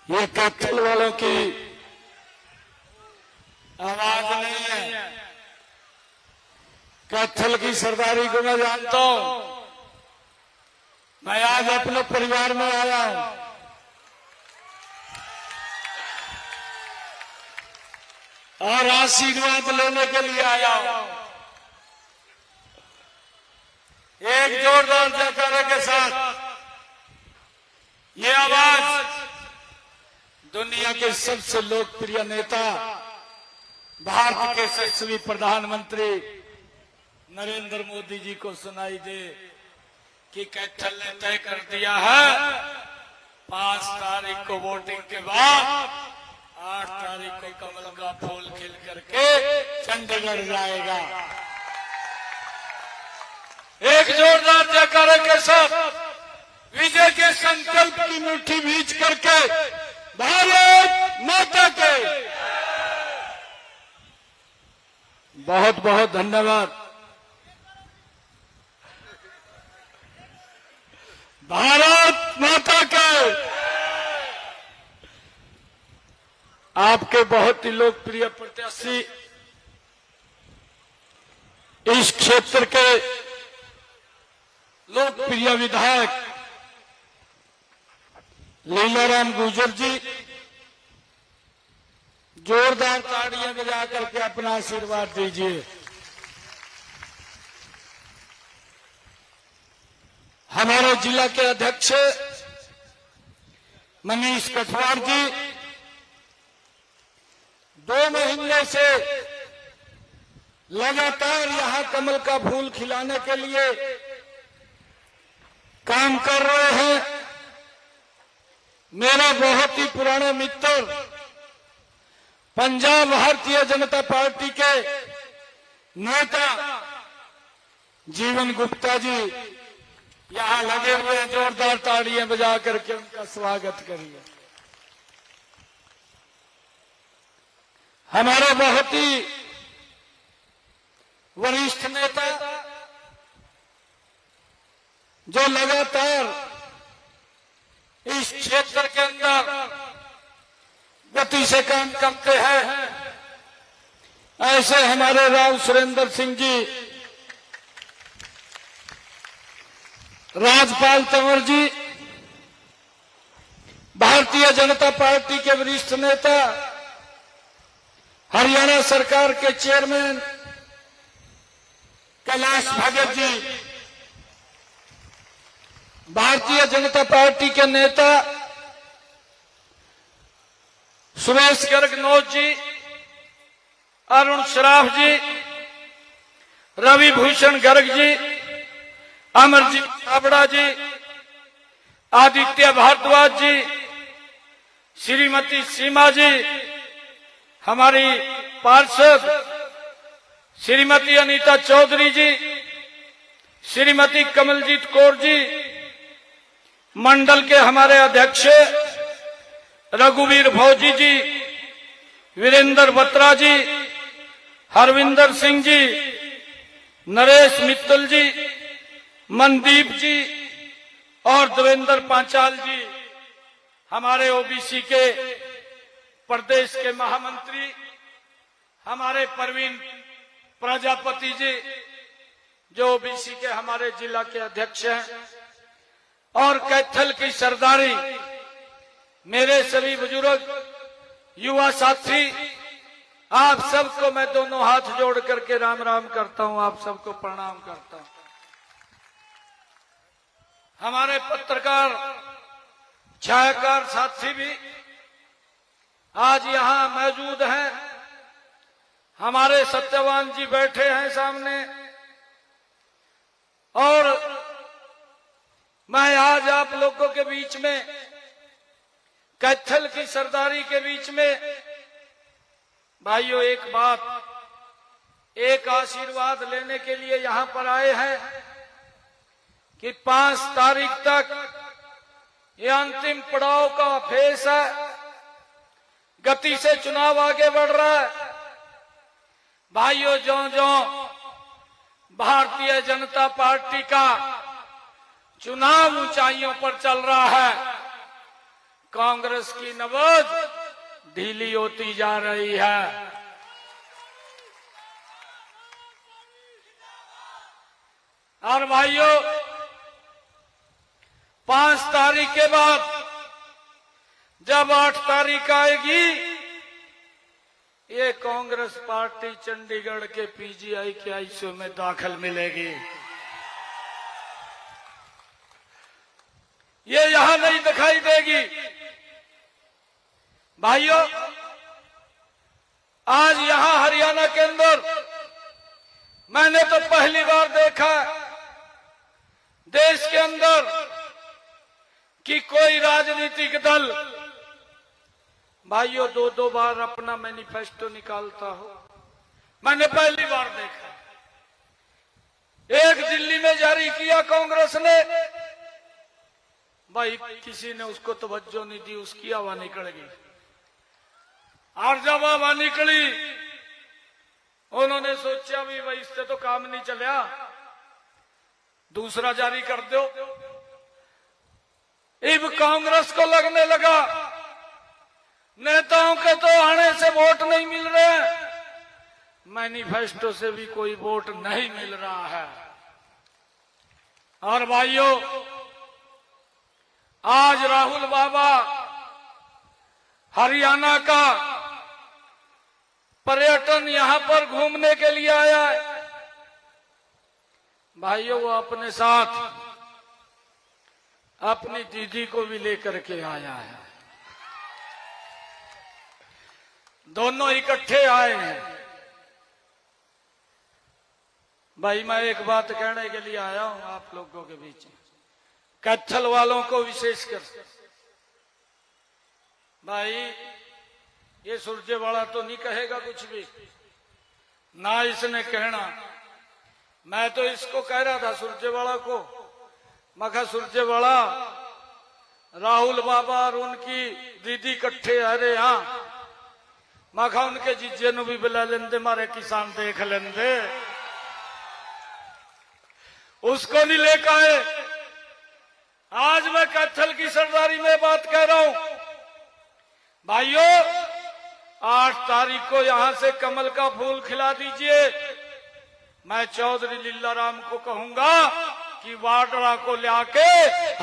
ये कैथल वालों की आवाज नहीं है। कैथल की सरदारी को मैं जानता हूं। मैं आज अपने परिवार में आया हूं। और आशीर्वाद लेने के लिए आया हूं। एक जोरदार जयकारे के साथ ये आवाज दुनिया के सबसे लोकप्रिय नेता, भारत के यशस्वी प्रधानमंत्री नरेंद्र मोदी जी को सुनाई दे कि कैथल ने तय कर दिया है 5 तारीख को वोटिंग के बाद 8 तारीख को कमल का फूल खिल करके चंडीगढ़ जाएगा। एक जोरदार जयकारे के साथ विजय के संकल्प की मुट्ठी भींच करके भारत माता के बहुत बहुत धन्यवाद। भारत माता के आपके बहुत ही लोकप्रिय प्रत्याशी, इस क्षेत्र के लोकप्रिय विधायक लीलाराम गुर्जर जी जोरदार ताड़ियां बजा करके अपना आशीर्वाद दीजिए। हमारे जिला के अध्यक्ष मनीष कठवार जी 2 महीने से लगातार यहां कमल का फूल खिलाने के लिए काम कर रहे हैं। मेरा बहुत ही पुराना मित्र पंजाब भारतीय जनता पार्टी के नेता जीवन गुप्ता जी यहां लगे हुए हैं। जोरदार ताड़ियां बजा करके उनका स्वागत करिए। हमारे बहुत ही वरिष्ठ नेता जो लगातार इस क्षेत्र के अंदर गति से काम करते हैं, ऐसे हमारे राव सुरेंद्र सिंह जी, राजपाल तंवर जी, भारतीय जनता पार्टी के वरिष्ठ नेता, हरियाणा सरकार के चेयरमैन कैलाश भगत जी, भारतीय जनता पार्टी के नेता सुरेश गर्ग नौत जी, अरुण श्राफ जी, रवि भूषण गर्ग जी, अमरजीत छाबड़ा जी, आदित्य भारद्वाज जी, श्रीमती सीमा जी, हमारी पार्षद श्रीमती अनीता चौधरी जी, श्रीमती कमलजीत कौर जी, मंडल के हमारे अध्यक्ष रघुवीर भौजी जी, वीरेंद्र बत्रा जी, हरविंदर सिंह जी, नरेश मित्तल जी, मनदीप जी और देवेंद्र पांचाल जी, हमारे ओबीसी के प्रदेश के महामंत्री हमारे परवीन प्रजापति जी जो ओबीसी के हमारे जिला के अध्यक्ष हैं, और कैथल की सरदारी मेरे सभी बुजुर्ग युवा साथी, आप सबको मैं दोनों हाथ जोड़ करके राम राम करता हूं, आप सबको प्रणाम करता हूं। हमारे पत्रकार छायाकार साथी भी आज यहां मौजूद हैं। हमारे सत्यवान जी बैठे हैं सामने, और मैं आज आप लोगों के बीच में कैथल की सरदारी के बीच में भाइयों एक बात, एक आशीर्वाद लेने के लिए यहां पर आए हैं कि 5 तारीख तक ये अंतिम पड़ाव का फेस है। गति से चुनाव आगे बढ़ रहा है। भाइयों, जो भारतीय जनता पार्टी का चुनाव ऊंचाइयों पर चल रहा है, कांग्रेस की नब्ज ढीली होती जा रही है। और भाइयों, 5 तारीख के बाद जब 8 तारीख आएगी, ये कांग्रेस पार्टी चंडीगढ़ के पीजीआई के आईसीयू में दाखिल मिलेगी। ये यहां नहीं दिखाई देगी। भाइयों, आज यहां हरियाणा के अंदर मैंने तो पहली बार देखा देश के अंदर कि कोई राजनीतिक दल भाइयों 2-2 बार अपना मैनिफेस्टो निकालता हो। मैंने पहली बार देखा। एक दिल्ली में जारी किया कांग्रेस ने, भाई किसी ने उसको तवज्जो नहीं दी, उसकी हवा निकल गई। और जब हवा निकली, उन्होंने सोचा भी भाई इससे तो काम नहीं चला, दूसरा जारी कर दो। अब कांग्रेस को लगने लगा नेताओं के तो आने से वोट नहीं मिल रहे, मैनिफेस्टो से भी कोई वोट नहीं मिल रहा है। और भाइयों, आज राहुल बाबा हरियाणा का पर्यटन यहां पर घूमने के लिए आया है। भाइयों, वो अपने साथ अपनी दीदी को भी लेकर के आया है। दोनों इकट्ठे आए हैं। भाई, मैं एक बात कहने के लिए आया हूं आप लोगों के बीच में, कैथल वालों को विशेषकर। भाई, ये सुरजेवाला तो नहीं कहेगा कुछ भी, ना इसने कहना। मैं तो इसको कह रहा था सुरजेवाला को, मैं कहा सुरजेवाला, राहुल बाबा और उनकी दीदी इकट्ठे आ रहे यहाँ, मैं कहा उनके जीजे नु भी बुला लेंदे, मारे किसान देख लेंदे। उसको नहीं लेकर आए। आज मैं कैथल की सरदारी में बात कह रहा हूं। भाइयों, 8 तारीख को यहां से कमल का फूल खिला दीजिए। मैं चौधरी लीलाराम को कहूंगा कि वाडरा को लाके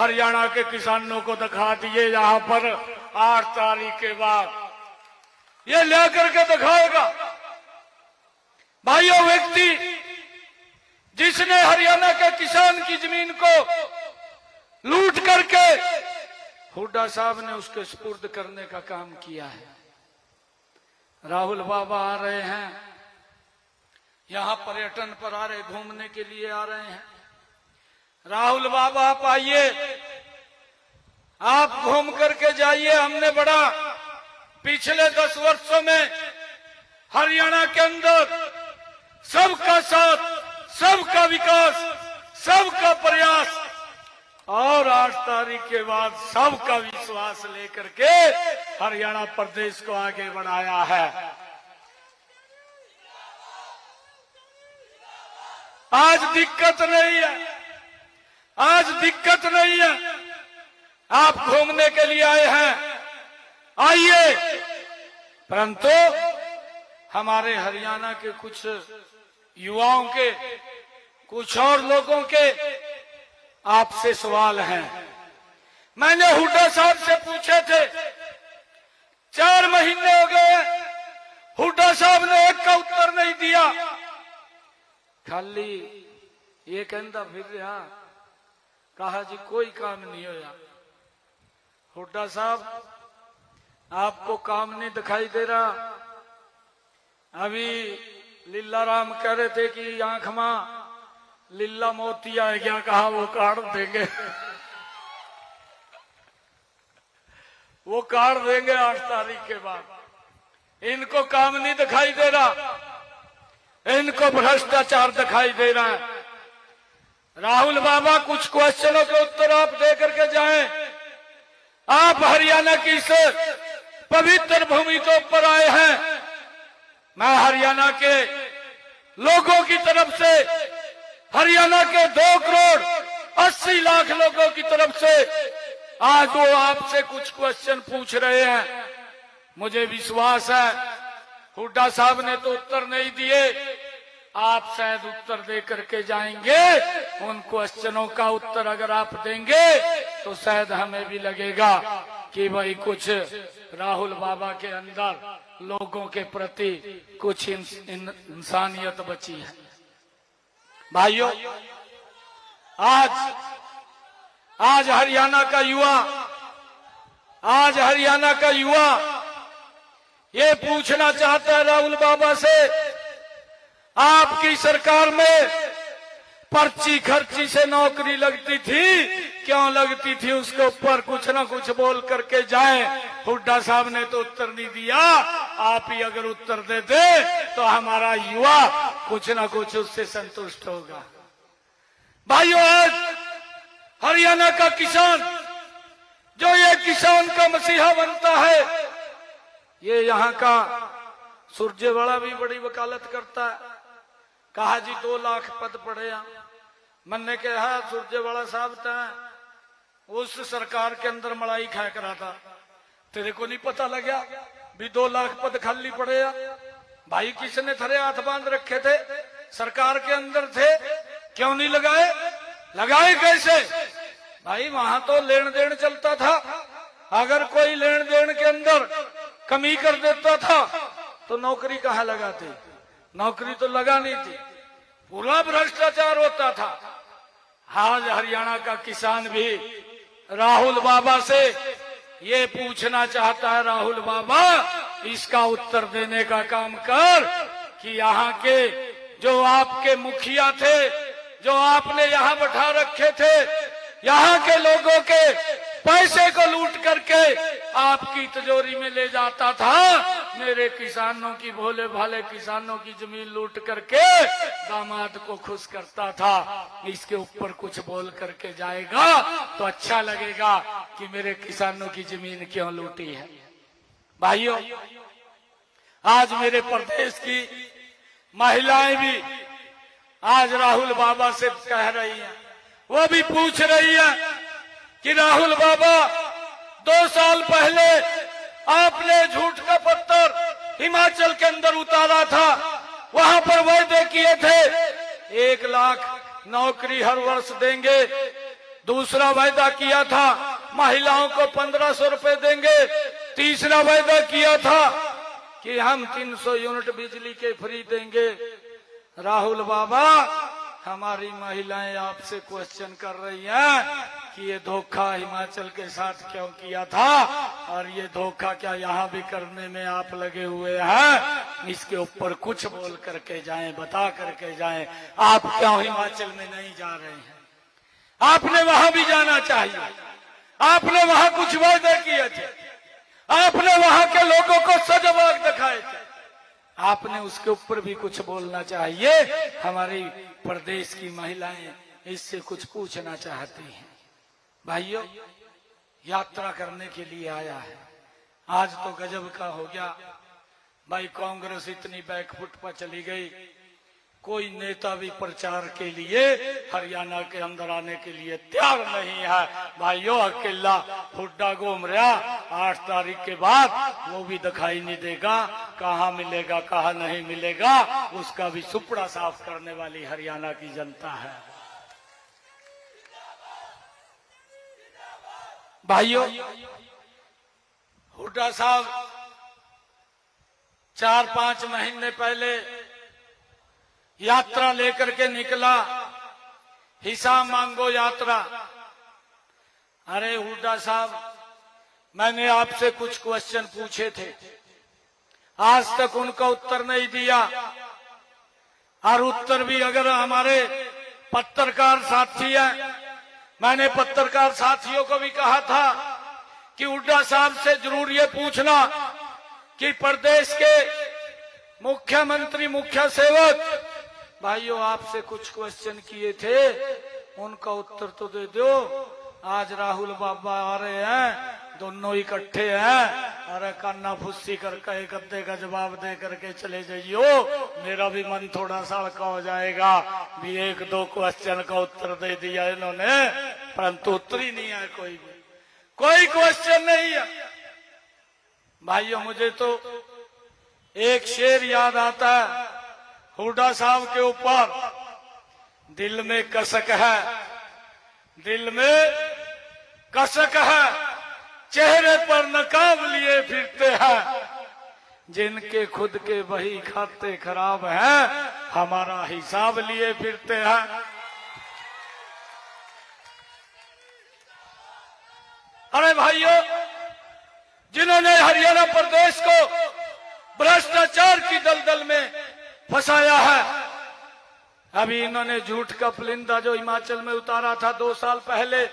हरियाणा के किसानों को दिखा दिए यहां पर 8 तारीख के बाद। ये लेकर के दिखाएगा। भाइयों, व्यक्ति जिसने हरियाणा के किसान की जमीन को लूट करके हुड्डा साहब ने उसके सुपुर्द करने का काम किया है। राहुल बाबा आ रहे हैं, यहां पर्यटन पर आ रहे, घूमने के लिए आ रहे हैं। राहुल बाबा आप आइए, आप घूम करके जाइए। हमने बड़ा पिछले 10 वर्षों में हरियाणा के अंदर सबका साथ, सबका विकास, सबका प्रयास और 8 तारीख के बाद सबका विश्वास लेकर के हरियाणा प्रदेश को आगे बढ़ाया है। आज दिक्कत नहीं है, आज दिक्कत नहीं है। आप घूमने के लिए आए हैं, आइए। परंतु हमारे हरियाणा के कुछ युवाओं के, कुछ और लोगों के आपसे सवाल हैं। मैंने हुड्डा साहब से पूछे थे, 4 महीने हो गए, हुड्डा साहब ने एक का उत्तर नहीं दिया। खाली ये कहता फिर रहा, कहा जी कोई काम नहीं होया। हुड्डा साहब, आपको काम नहीं दिखाई दे रहा। अभी लीलाराम कह रहे थे कि आंख में लीला मोती आ गया, कहा वो काट देंगे। वो काट देंगे 8 तारीख के बाद। इनको काम नहीं दिखाई दे रहा, इनको भ्रष्टाचार दिखाई दे रहा है। राहुल बाबा, कुछ क्वेश्चनों के उत्तर आप दे करके जाएं। आप हरियाणा की इस पवित्र भूमि के ऊपर आए हैं। मैं हरियाणा के लोगों की तरफ से, हरियाणा के 2 करोड़ 80 लाख लोगों की तरफ से आज वो आपसे कुछ क्वेश्चन पूछ रहे हैं। मुझे विश्वास है हुड्डा साहब ने तो उत्तर नहीं दिए, आप शायद उत्तर दे करके जाएंगे। उन क्वेश्चनों का उत्तर अगर आप देंगे तो शायद हमें भी लगेगा कि भाई कुछ राहुल बाबा के अंदर लोगों के प्रति कुछ इंसानियत बची है। भाइयों, आज हरियाणा का युवा ये पूछना चाहता है राहुल बाबा से, आपकी सरकार में पर्ची खर्ची से नौकरी लगती थी, क्यों लगती थी? उसके ऊपर कुछ ना कुछ बोल करके जाए। हुड्डा साहब ने तो उत्तर नहीं दिया, आप ही अगर उत्तर दे दे तो हमारा युवा कुछ ना कुछ उससे संतुष्ट होगा। भाइयों, आज हरियाणा का किसान जो ये किसान का मसीहा बनता है, ये यहाँ का सुरजेवाला भी बड़ी वकालत करता है। कहा जी 2 लाख पद पड़े हैं। मैंने कहा सुरजेवाला साहब था उस सरकार के अंदर मलाई खाया करा था, तेरे को नहीं पता लगा भी 2 लाख पद खाली पड़े हैं? भाई किसने थरे हाथ बांध रखे थे? सरकार के अंदर थे, क्यों नहीं लगाए कैसे? भाई वहां तो लेन देन चलता था, अगर कोई लेन देन के अंदर कमी कर देता था तो नौकरी कहाँ लगाते? नौकरी तो लगा नहीं थी, पूरा भ्रष्टाचार होता था। आज हरियाणा का किसान भी राहुल बाबा से ये पूछना चाहता है, राहुल बाबा इसका उत्तर देने का काम कर कि यहाँ के जो आपके मुखिया थे, जो आपने यहाँ बैठा रखे थे, यहाँ के लोगों के पैसे को लूट करके आपकी तिजोरी में ले जाता था। मेरे किसानों की, भोले भाले किसानों की जमीन लूट करके दामाद को खुश करता था। इसके ऊपर कुछ बोल करके जाएगा तो अच्छा लगेगा कि मेरे किसानों की जमीन क्यों लूटी है। भाइयों, आज मेरे प्रदेश की महिलाएं भी आज राहुल बाबा से कह रही हैं, वो भी पूछ रही है कि राहुल बाबा 2 साल पहले आपने झूठ का पत्थर हिमाचल के अंदर उतारा था, वहां पर वायदे किए थे 1 लाख नौकरी हर वर्ष देंगे। दूसरा वायदा किया था महिलाओं को 1500 रुपए देंगे। तीसरा वायदा किया था कि हम 300 यूनिट बिजली के फ्री देंगे। राहुल बाबा, हमारी महिलाएं आपसे क्वेश्चन कर रही हैं कि ये धोखा हिमाचल के साथ क्यों किया था और ये धोखा क्या यहाँ भी करने में आप लगे हुए हैं? इसके ऊपर कुछ बोल करके जाएं, बता करके जाएं। आप क्यों हिमाचल में नहीं जा रहे हैं? आपने वहां भी जाना चाहिए, आपने वहां कुछ वायदे किए थे, आपने वहां के लोगों को सजवाग दिखाए थे, आपने उसके ऊपर भी कुछ बोलना चाहिए। हमारी प्रदेश की महिलाएं इससे कुछ पूछना चाहती हैं। भाइयों, यात्रा करने के लिए आया है, आज तो गजब का हो गया भाई। कांग्रेस इतनी बैकफुट पर चली गई, कोई नेता भी प्रचार के लिए हरियाणा के अंदर आने के लिए तैयार नहीं है। भाइयों, अकेला हुड्डा घूम रहा, 8 तारीख के बाद वो भी दिखाई नहीं देगा। कहाँ मिलेगा कहाँ नहीं मिलेगा, उसका भी सुपड़ा साफ करने वाली हरियाणा की जनता है। भाइयों, हुड्डा साहब 4-5 महीने पहले यात्रा लेकर के निकला, हिसाब मांगो यात्रा। अरे हुड्डा साहब, मैंने आपसे कुछ क्वेश्चन पूछे थे, आज तक उनका उत्तर नहीं दिया। और उत्तर भी अगर हमारे पत्रकार साथी हैं, मैंने पत्रकार साथियों को भी कहा था कि हुड्डा साहब से जरूर ये पूछना कि प्रदेश के मुख्यमंत्री, मुख्य सेवक, भाइयों आपसे कुछ क्वेश्चन किए थे, उनका उत्तर तो दे दो। आज राहुल बाबा आ रहे हैं, दोनों इकट्ठे हैं, अरे कान्ना फुस्सी करके एक अद्दे का जवाब दे करके चले जाइयो। मेरा भी मन थोड़ा सा हल्का हो जाएगा भी 1-2 क्वेश्चन का उत्तर दे दिया इन्होंने, परंतु उत्तर ही नहीं है कोई भी। कोई क्वेश्चन नहीं है। भाइयों, मुझे तो एक शेर याद आता है हुड्डा साहब के ऊपर, दिल में कसक है, दिल में कसक है, चेहरे पर नकाब लिए फिरते हैं, जिनके खुद के वही खाते खराब हैं, हमारा हिसाब लिए फिरते हैं। अरे भाइयों, जिन्होंने हरियाणा प्रदेश को भ्रष्टाचार की दलदल में फंसाया है, अभी इन्होंने झूठ का पुलिंदा जो हिमाचल में उतारा था 2 साल पहले,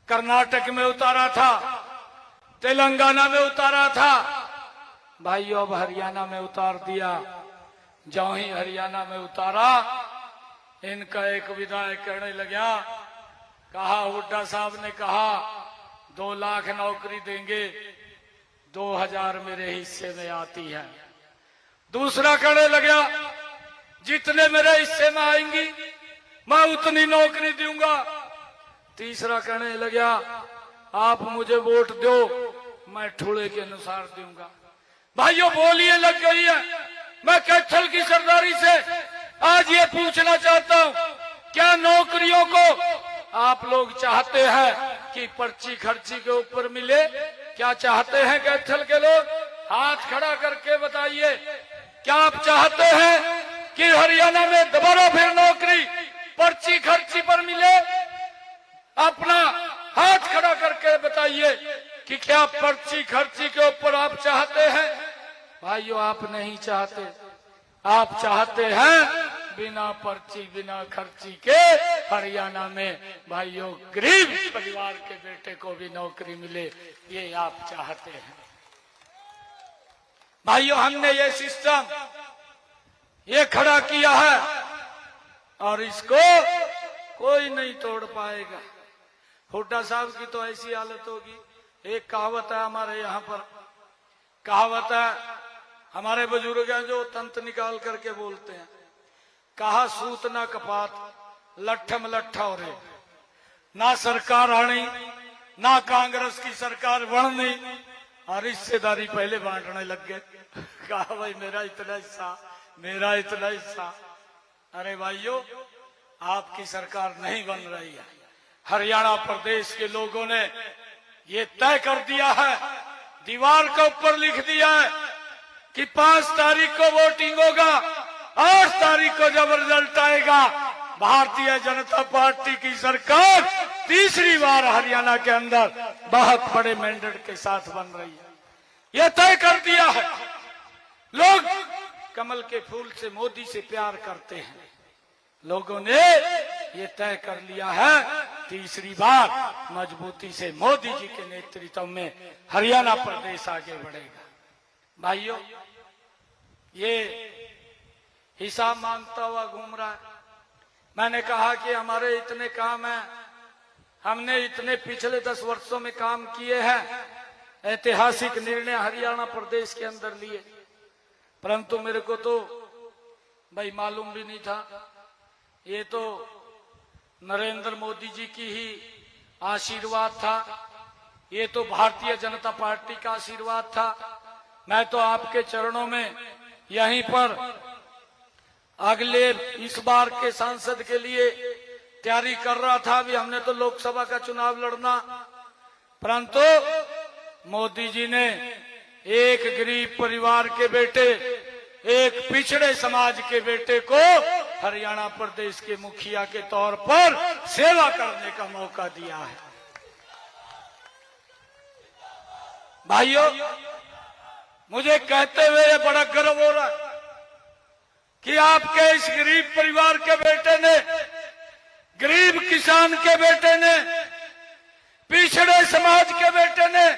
कर्नाटक में उतारा था, तेलंगाना में उतारा था, भाइयों अब हरियाणा में उतार दिया। जो ही हरियाणा में उतारा, इनका एक विधायक कहने लगा, कहा हुड्डा साहब ने कहा 2 लाख नौकरी देंगे, 2000 मेरे हिस्से में आती है। दूसरा कहने लगा, जितने मेरे हिस्से में आएंगी मैं उतनी नौकरी दूंगा। तीसरा कहने लगा, आप मुझे वोट दो, मैं ठुड़े के अनुसार दूंगा। भाइयों, बोलिए लग गई है। मैं कैथल की सरदारी से आज ये पूछना चाहता हूँ, क्या नौकरियों को आप लोग चाहते हैं कि पर्ची खर्ची के ऊपर मिले? क्या चाहते हैं कैथल के लोग? हाथ खड़ा करके बताइए, क्या आप चाहते हैं कि हरियाणा में दोबारा फिर नौकरी पर्ची खर्ची पर मिले? अपना हाथ खड़ा करके बताइए कि क्या पर्ची खर्ची के ऊपर आप चाहते हैं? भाइयों, आप नहीं चाहते। आप चाहते हैं बिना पर्ची बिना खर्ची के हरियाणा में भाइयों गरीब परिवार के बेटे को भी नौकरी मिले, ये आप चाहते हैं। भाइयों, हमने ये सिस्टम ये खड़ा किया है और इसको कोई नहीं तोड़ पाएगा। हुड्डा साहब की तो ऐसी हालत होगी। एक कहावत है हमारे यहाँ पर, कहावत है हमारे बुजुर्ग हैं जो तंत निकाल करके बोलते हैं, कहा सूत ना कपात लट्ठम लट्ठा हो रहे, ना सरकार आनी ना कांग्रेस की सरकार बढ़नी और हिस्सेदारी पहले बांटने लग गए। कहा भाई मेरा इतना हिस्सा, मेरा इतना हिस्सा। अरे भाइयों, आपकी सरकार नहीं बन रही है। हरियाणा प्रदेश के लोगों ने ये तय कर दिया है, दीवार के ऊपर लिख दिया है कि 5 तारीख को वोटिंग होगा, 8 तारीख को जब रिजल्ट आएगा, भारतीय जनता पार्टी की सरकार तीसरी बार हरियाणा के अंदर बहुत बड़े मैंडेट के साथ बन रही है। यह तय कर दिया है। लोग कमल के फूल से मोदी से प्यार करते हैं। लोगों ने ये तय कर लिया है, तीसरी बार मजबूती से मोदी जी के नेतृत्व में हरियाणा प्रदेश आगे बढ़ेगा। भाइयों, ये हिसाब मांगता हुआ घूम रहा है। मैंने कहा कि हमारे इतने काम हैं, हमने इतने पिछले 10 वर्षों में काम किए हैं, ऐतिहासिक निर्णय हरियाणा प्रदेश के अंदर लिए, परंतु मेरे को तो भाई मालूम भी नहीं था। ये तो नरेंद्र मोदी जी की ही आशीर्वाद था, ये तो भारतीय जनता पार्टी का आशीर्वाद था। मैं तो आपके चरणों में यहीं पर अगले इस बार के सांसद के लिए तैयारी कर रहा था। अभी हमने तो लोकसभा का चुनाव लड़ना, परंतु मोदी जी ने एक गरीब परिवार के बेटे, एक पिछड़े समाज के बेटे को हरियाणा प्रदेश के मुखिया के तौर पर सेवा करने का मौका दिया है। भाइयों, मुझे कहते हुए बड़ा गर्व हो रहा है कि आपके इस गरीब परिवार के बेटे ने, गरीब किसान के बेटे ने, पिछड़े समाज के बेटे ने,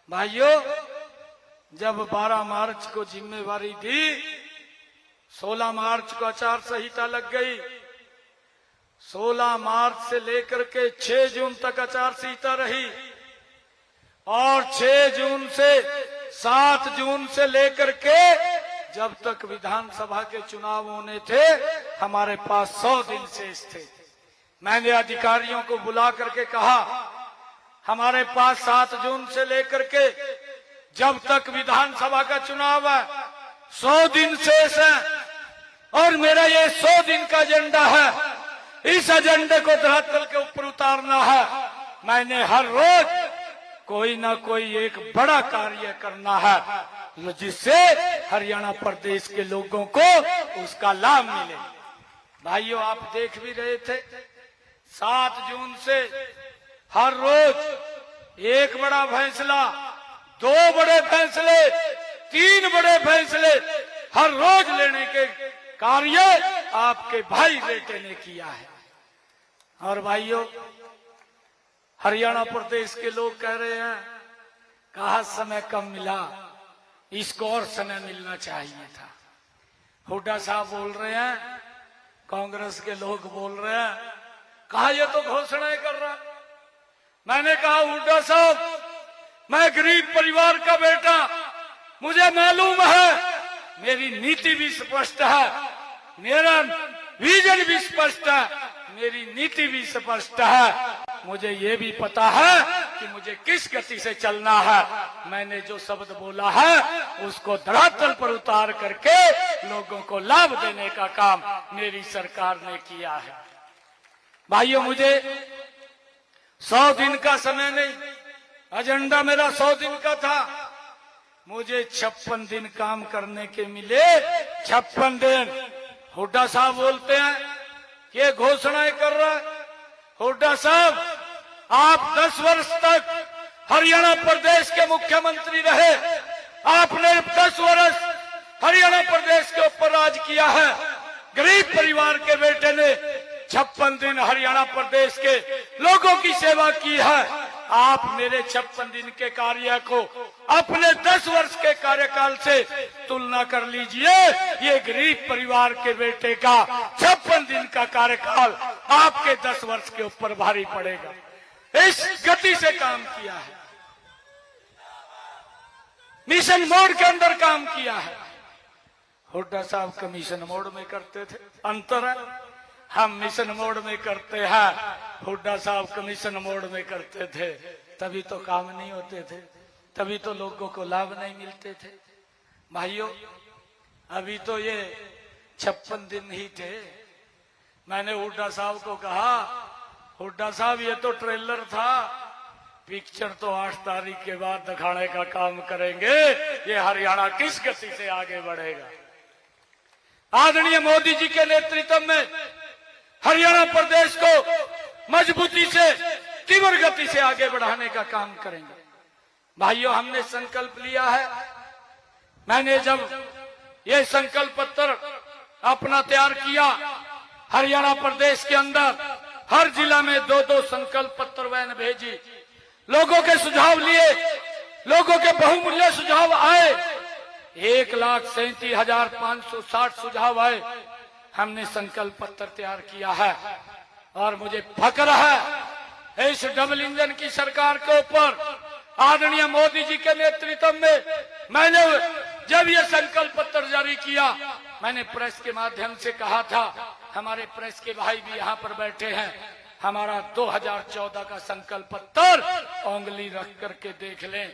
भाइयों जब 12 मार्च को जिम्मेवारी दी, 16 मार्च को आचार संहिता लग गई, 16 मार्च से लेकर के 6 जून तक आचार संहिता रही और 6 जून से 7 जून से लेकर के जब तक विधानसभा के चुनाव होने थे, हमारे पास 100 दिन शेष थे। मैंने अधिकारियों को बुला करके कहा, हमारे पास 7 जून से लेकर के जब तक विधानसभा का चुनाव है 100 दिन शेष है और मेरा ये 100 दिन का एजेंडा है। इस एजेंडे को धरातल के ऊपर उतारना है। मैंने हर रोज कोई ना कोई एक बड़ा कार्य करना है जिससे हरियाणा प्रदेश के लोगों को उसका लाभ मिले। भाइयों, आप देख भी रहे थे 7 जून से हर रोज एक बड़ा फैसला, 2 बड़े फैसले, 3 बड़े फैसले हर रोज लेने के कार्य आपके भाई बेटे ने किया है। और भाइयों, हरियाणा प्रदेश के लोग कह रहे हैं कहा समय कम मिला, इसको और समय मिलना चाहिए था। हुड्डा साहब बोल रहे हैं, कांग्रेस के लोग बोल रहे हैं कहा ये तो घोषणाएं कर रहा। मैंने कहा हुड्डा साहब, मैं गरीब परिवार का बेटा, मुझे मालूम है, मेरी नीति भी स्पष्ट है, मेरा विजन भी स्पष्ट है, मेरी नीति भी स्पष्ट है। मुझे ये भी पता है कि मुझे किस गति से चलना है। मैंने जो शब्द बोला है उसको धरातल पर उतार करके लोगों को लाभ देने का काम मेरी सरकार ने किया है। भाइयों, मुझे 100 दिन का समय नहीं, एजेंडा मेरा 100 दिन का था। मुझे 56 दिन काम करने के मिले, 56 दिन। हुड्डा साहब बोलते हैं ये घोषणाएं कर रहा है। हुड्डा साहब, आप 10 वर्ष तक हरियाणा प्रदेश के मुख्यमंत्री रहे, आपने 10 वर्ष हरियाणा प्रदेश के ऊपर राज किया है। गरीब परिवार के बेटे ने 56 दिन हरियाणा प्रदेश के लोगों की सेवा की है। आप मेरे 56 दिन के कार्य को अपने 10 वर्ष के कार्यकाल से तुलना कर लीजिए। ये गरीब परिवार के बेटे का 56 दिन का कार्यकाल आपके 10 वर्ष के ऊपर भारी पड़ेगा। इस गति से काम किया है, मिशन मोड के अंदर काम किया है। हुड्डा साहब कमीशन मोड में करते थे, अंतर है। हम मिशन मोड में करते हैं, हुड्डा साहब कमीशन मोड में करते थे। तभी तो काम नहीं होते थे, तभी तो लोगों को लाभ नहीं मिलते थे। भाइयों, अभी तो ये 56 दिन ही थे। मैंने हुड्डा साहब को कहा, हुड्डा साहब ये तो ट्रेलर था, पिक्चर तो 8 तारीख के बाद दिखाने का काम करेंगे। ये हरियाणा किस गति से आगे बढ़ेगा। आदरणीय मोदी जी के नेतृत्व में हरियाणा प्रदेश को मजबूती से, तीव्र गति से आगे बढ़ाने का काम करेंगे। भाइयों, हमने संकल्प लिया है। मैंने जब ये संकल्प पत्र अपना तैयार किया, हरियाणा प्रदेश के अंदर हर जिला में 2-2 संकल्प पत्र वैन भेजी, लोगों के सुझाव लिए, लोगों के बहुमूल्य सुझाव आए। 1,37,560 सुझाव आए। हमने संकल्प पत्र तैयार किया है और मुझे फक्र है इस डबल इंजन की सरकार के ऊपर। आदरणीय मोदी जी के नेतृत्व में मैंने जब ये संकल्प पत्र जारी किया, मैंने प्रेस के माध्यम से कहा था, हमारे प्रेस के भाई भी यहाँ पर बैठे हैं, हमारा 2014 का संकल्प पत्र उंगली रख करके देख लें।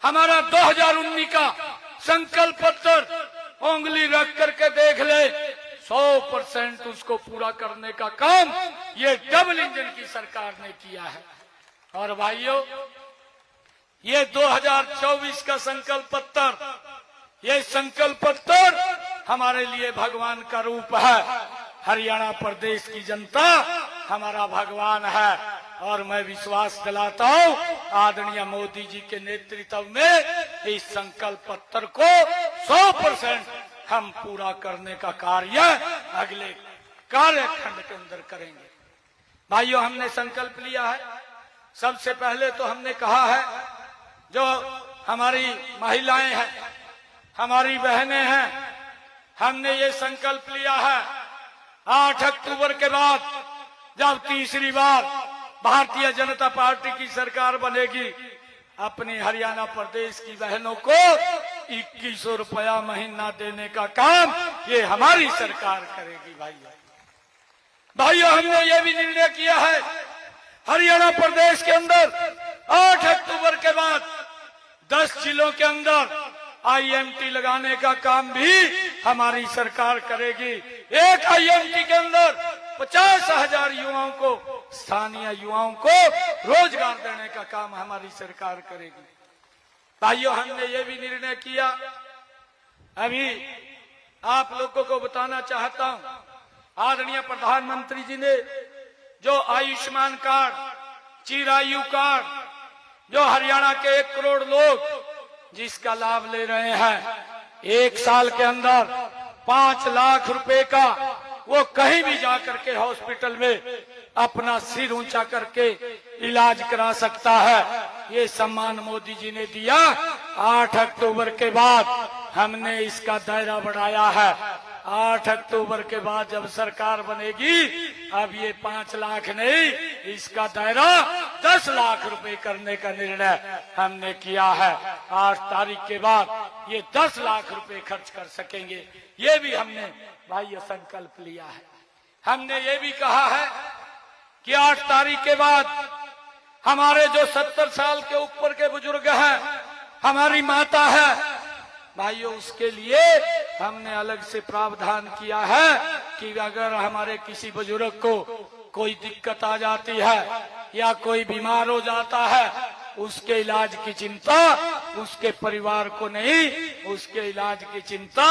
हमारा 2019 का संकल्प पत्र उंगली रख करके देख ले। 100% उसको पूरा करने का काम ये डबल इंजन की सरकार ने किया है। और भाइयों, ये 2024 का संकल्प पत्र, ये संकल्प पत्र हमारे लिए भगवान का रूप है। हरियाणा प्रदेश की जनता हमारा भगवान है और मैं विश्वास दिलाता हूँ आदरणीय मोदी जी के नेतृत्व में इस संकल्प पत्र को 100% हम पूरा करने का कार्य अगले कार्यखंड के अंदर करेंगे। भाइयों, हमने संकल्प लिया है। सबसे पहले तो हमने कहा है, जो हमारी महिलाएं हैं, हमारी बहनें हैं, हमने ये संकल्प लिया है 8 अक्टूबर के बाद जब तीसरी बार भारतीय जनता पार्टी की सरकार बनेगी, अपनी हरियाणा प्रदेश की बहनों को 2100 रुपया महीना देने का काम ये हमारी सरकार करेगी। भाइयों, हमने ये भी निर्णय किया है हरियाणा प्रदेश के अंदर 8 अक्टूबर के बाद 10 जिलों के अंदर IMT लगाने का काम भी हमारी सरकार करेगी। एक IMT के अंदर 50,000 युवाओं को, स्थानीय युवाओं को रोजगार देने का काम हमारी सरकार करेगी। भाइयों, हमने ये भी निर्णय किया, अभी आप लोगों को बताना चाहता हूं, आदरणीय प्रधानमंत्री जी ने जो आयुष्मान कार्ड, चिरायु कार्ड, जो हरियाणा के 1 करोड़ लोग जिसका लाभ ले रहे हैं, 1 साल के अंदर 5 लाख रुपए का वो कहीं भी जाकर के हॉस्पिटल में अपना सिर ऊंचा करके इलाज करा सकता है। ये सम्मान मोदी जी ने दिया। 8 अक्टूबर के बाद हमने इसका दायरा बढ़ाया है। 8 अक्टूबर के बाद जब सरकार बनेगी, अब ये 5 लाख नहीं, इसका दायरा 10 लाख रुपए करने का निर्णय हमने किया है। 8 तारीख के बाद ये 10 लाख रुपए खर्च कर सकेंगे, ये भी हमने भाई संकल्प लिया है। हमने ये भी कहा है कि 8 तारीख के बाद हमारे जो 70 साल के ऊपर के बुजुर्ग हैं, हमारी माता है, भाइयों, उसके लिए हमने अलग से प्रावधान किया है कि अगर हमारे किसी बुजुर्ग को कोई दिक्कत आ जाती है या कोई बीमार हो जाता है, उसके इलाज की चिंता उसके परिवार को नहीं, उसके इलाज की चिंता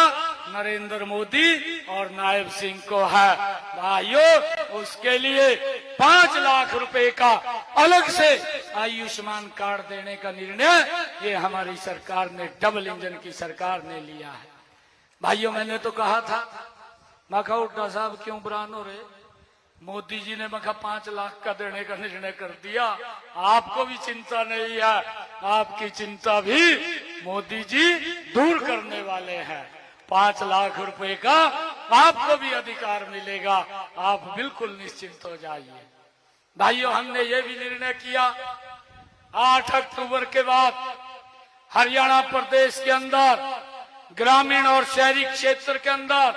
नरेंद्र मोदी और नायब सिंह को है। भाइयों, उसके लिए 5 लाख रुपए का अलग से आयुष्मान कार्ड देने का निर्णय ये हमारी सरकार ने, डबल इंजन की सरकार ने लिया है। भाइयों, मैंने तो कहा था, मखा उड्डा साहब क्यों बुरान हो रहे, मोदी जी ने मखा 5 लाख का देने का निर्णय कर दिया, आपको भी चिंता नहीं है, आपकी चिंता भी मोदी जी दूर करने वाले हैं। 5 लाख रुपए का आपको भी अधिकार मिलेगा, आप बिल्कुल निश्चिंत हो जाइए। भाइयों, हमने ये भी निर्णय किया, 8 अक्टूबर के बाद हरियाणा प्रदेश के अंदर ग्रामीण और शहरी क्षेत्र के अंदर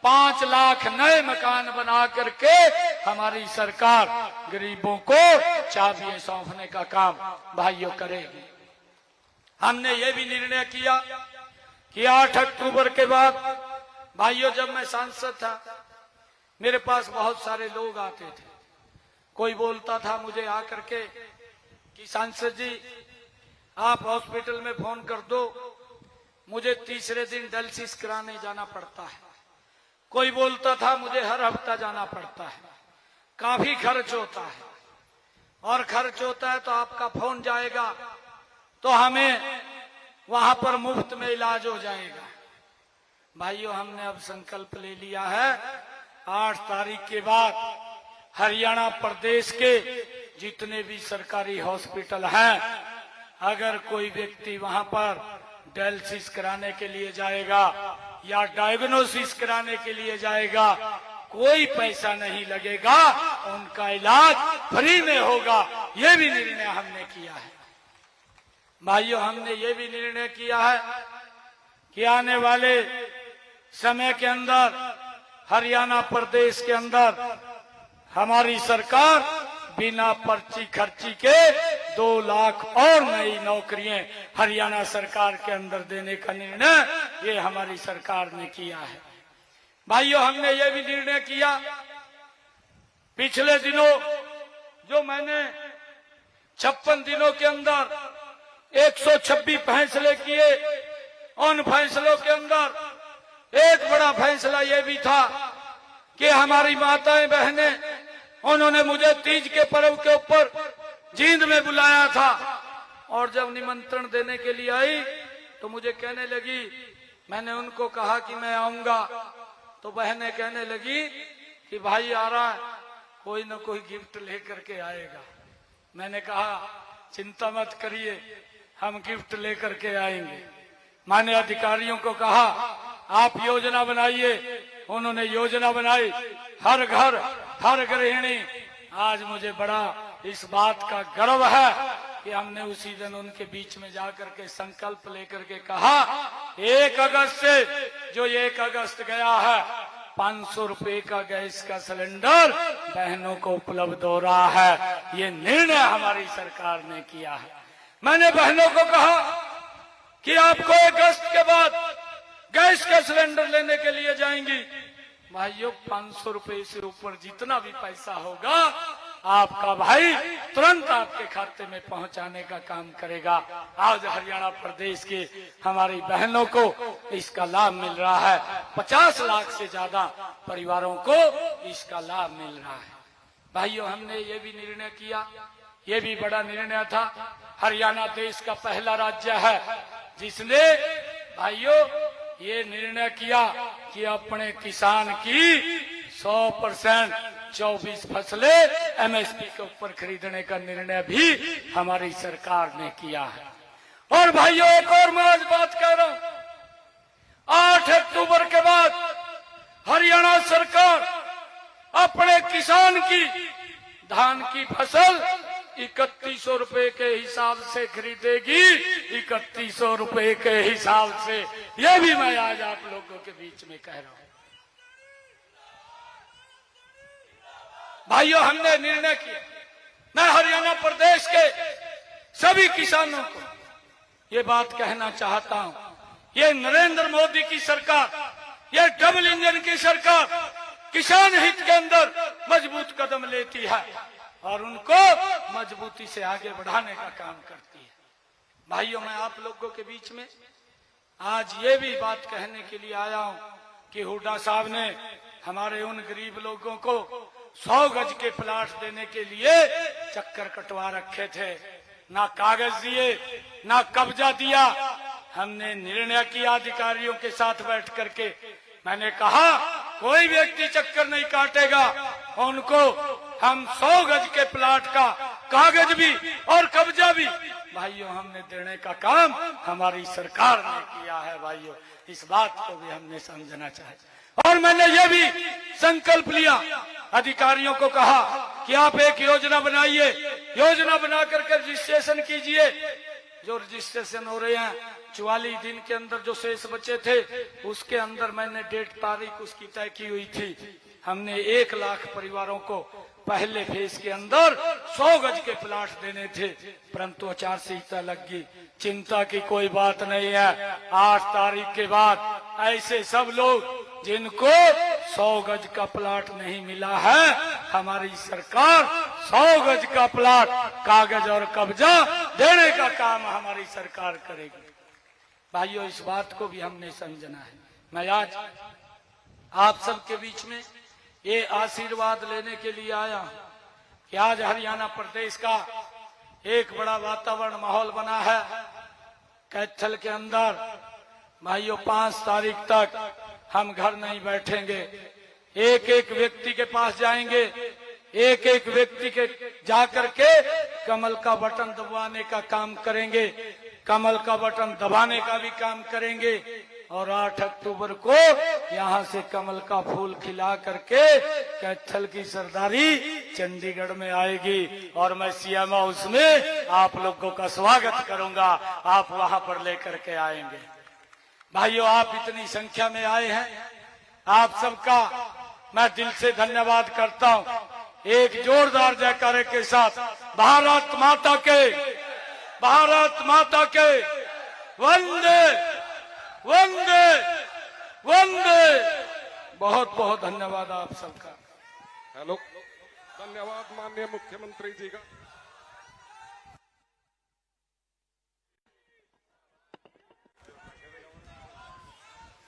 5 लाख नए मकान बना करके हमारी सरकार गरीबों को चाबियां सौंपने का काम भाइयों करेगी। हमने ये भी निर्णय किया कि 8 अक्टूबर के बाद, भाइयों, जब मैं सांसद था, मेरे पास बहुत सारे लोग आते थे। कोई बोलता था मुझे आकर के कि सांसद जी आप हॉस्पिटल में फोन कर दो, मुझे तीसरे दिन डायलिसिस कराने जाना पड़ता है। कोई बोलता था मुझे हर हफ्ता जाना पड़ता है, काफी खर्च होता है, और खर्च होता है तो आपका फोन जाएगा तो हमें वहां पर मुफ्त में इलाज हो जाएगा। भाइयों, हमने अब संकल्प ले लिया है, 8 तारीख के बाद हरियाणा प्रदेश के जितने भी सरकारी हॉस्पिटल हैं, अगर कोई व्यक्ति वहां पर डायलिसिस कराने के लिए जाएगा या डायग्नोसिस कराने के लिए जाएगा, कोई पैसा नहीं लगेगा, उनका इलाज फ्री में होगा। ये भी निर्णय हमने किया है। भाइयों, हमने ये भी निर्णय किया है कि आने वाले समय के अंदर हरियाणा प्रदेश के अंदर हमारी सरकार बिना पर्ची खर्ची के 2 लाख और नई नौकरियां हरियाणा सरकार के अंदर देने का निर्णय ये हमारी सरकार ने किया है। भाइयों, हमने ये भी निर्णय किया, पिछले दिनों जो मैंने 56 दिनों के अंदर 126 फैसले किए, उन फैसलों के अंदर एक बड़ा फैसला ये भी था कि हमारी माताएं बहनें, उन्होंने मुझे तीज के पर्व के ऊपर जींद में बुलाया था, और जब निमंत्रण देने के लिए आई तो मुझे कहने लगी, मैंने उनको कहा कि मैं आऊंगा, तो बहनें कहने लगी कि भाई आ रहा है, कोई न कोई गिफ्ट लेकर के आएगा। मैंने कहा चिंता मत करिए, हम गिफ्ट लेकर के आएंगे। माननीय अधिकारियों को कहा आप योजना बनाइए, उन्होंने योजना बनाई, हर घर हर गृहिणी। आज मुझे बड़ा इस बात का गर्व है कि हमने उसी दिन उनके बीच में जाकर के संकल्प लेकर के कहा 1 अगस्त से जो 1 अगस्त गया है 500 रुपए का गैस का सिलेंडर बहनों को उपलब्ध हो रहा है। ये निर्णय हमारी सरकार ने किया है। मैंने बहनों को कहा कि आपको 1 अगस्त के बाद गैस का सिलेंडर लेने के लिए जाएंगी, भाइयों 500 रुपए से ऊपर जितना भी पैसा होगा आपका भाई तुरंत आपके खाते में पहुंचाने का काम करेगा। आज हरियाणा प्रदेश के हमारी बहनों को इसका लाभ मिल रहा है। 50 लाख से ज्यादा परिवारों को इसका लाभ मिल रहा है। भाइयों, हमने ये भी निर्णय किया, ये भी बड़ा निर्णय था। हरियाणा देश का पहला राज्य है जिसने भाइयों ये निर्णय किया कि अपने किसान की 100% 24 फसलें एमएसपी के ऊपर खरीदने का निर्णय भी हमारी सरकार ने किया है। और भाइयों, एक और मैं आज बात कह रहा हूं, 8 अक्टूबर के बाद हरियाणा सरकार अपने किसान की धान की फसल 3100 रुपए के हिसाब से खरीदेगी। 3100 रुपए के हिसाब से, ये भी मैं आज आप लोगों के बीच में कह रहा हूं। भाइयों, हमने निर्णय किया, मैं हरियाणा प्रदेश के सभी किसानों को ये बात कहना चाहता हूं, ये नरेंद्र मोदी की सरकार, ये डबल इंजन की सरकार किसान हित के अंदर मजबूत कदम लेती है और उनको मजबूती से आगे बढ़ाने का काम करती है। भाइयों, मैं आप लोगों के बीच में आज ये भी बात कहने के लिए आया हूं कि हुड्डा साहब ने हमारे उन गरीब लोगों को 100 गज के प्लाट देने के लिए चक्कर कटवा रखे थे, ना कागज दिए ना कब्जा दिया। हमने निर्णय किया अधिकारियों के साथ बैठ करके, मैंने कहा कोई व्यक्ति चक्कर नहीं काटेगा, उनको हम 100 गज के प्लाट का कागज भी और कब्जा भी भाइयों हमने देने का काम हमारी सरकार ने किया है। भाइयों, इस बात को भी हमने समझना चाहिए। और मैंने ये भी संकल्प लिया, अधिकारियों को कहा कि आप एक योजना बनाइए, योजना बना करके रजिस्ट्रेशन कीजिए। जो रजिस्ट्रेशन हो रहे हैं 44 दिन के अंदर जो शेष बचे थे उसके अंदर मैंने डेट तारीख उसकी तय की हुई थी। हमने 1 लाख परिवारों को पहले फेज के अंदर 100 गज के प्लाट देने थे, परंतु आचार संहिता लग गई। चिंता की कोई बात नहीं है, 8 तारीख के बाद ऐसे सब लोग जिनको 100 गज का प्लाट नहीं मिला है, हमारी सरकार 100 गज का प्लाट कागज और कब्जा देने का काम हमारी सरकार करेगी। भाइयों, इस बात को भी हमने समझना है। मैं आज आप सबके बीच में ये आशीर्वाद लेने के लिए आया कि आज हरियाणा प्रदेश का एक बड़ा वातावरण माहौल बना है। कैथल के अंदर भाइयों 5 तारीख तक हम घर नहीं बैठेंगे, एक एक व्यक्ति के पास जाएंगे, एक एक व्यक्ति के जाकर के कमल का बटन दबाने का काम करेंगे, कमल का बटन दबाने का भी काम करेंगे। और 8 अक्टूबर को यहाँ से कमल का फूल खिला करके कैथल की सरदारी चंडीगढ़ में आएगी और मैं सीएम हाउस में आप लोगों का स्वागत करूंगा, आप वहां पर लेकर के आएंगे। भाइयों, आप इतनी संख्या में आए हैं, आप सबका मैं दिल से धन्यवाद करता हूं। एक जोरदार जयकारे के साथ भारत माता के, भारत माता के वंदे वंदे वंदे। बहुत बहुत धन्यवाद आप सबका। हेलो, धन्यवाद माननीय मुख्यमंत्री जी का।